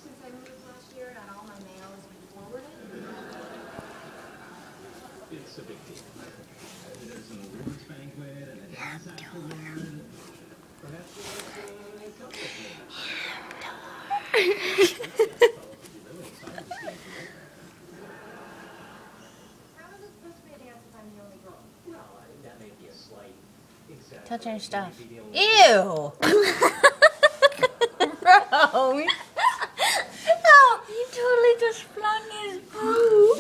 Since I moved last year, not all my mail has been forwarded. It's a big deal. There's an awards banquet and a dance afterward. Perhaps How is it supposed to be a dance if I'm the only girl? well, that may be a slight exaggeration. Touching your stuff. Maybe the only- Ew! Bro! Oh, he totally just flung his poo.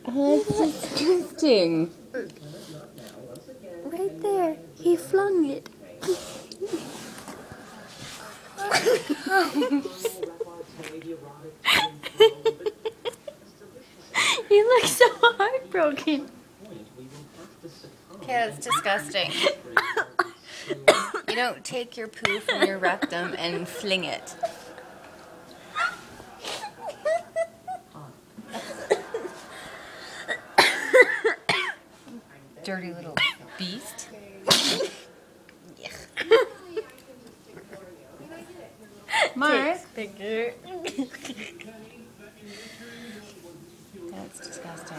That's disgusting. Right there. He flung it. You look so heartbroken. Yeah, it's disgusting. You don't take your poo from your rectum and fling it. Dirty little beast. Mars. Bigger. That's disgusting.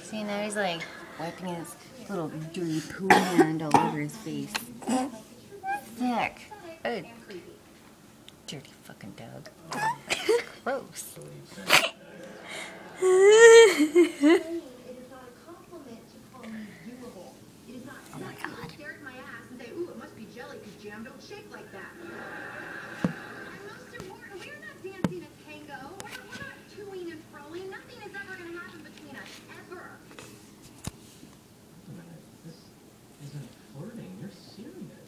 See, now he's like wiping his little dirty poo hand all over his face. Sick. Oh, dirty fucking dog. Gross. Oh my God. Stare at my ass and say, ooh, it must be jelly because jam don't shake like that. And most important, we're not dancing a tango. We're not toing and froing. Nothing is ever going to happen between us. Ever. Wait a minute. This isn't flirting. You're serious.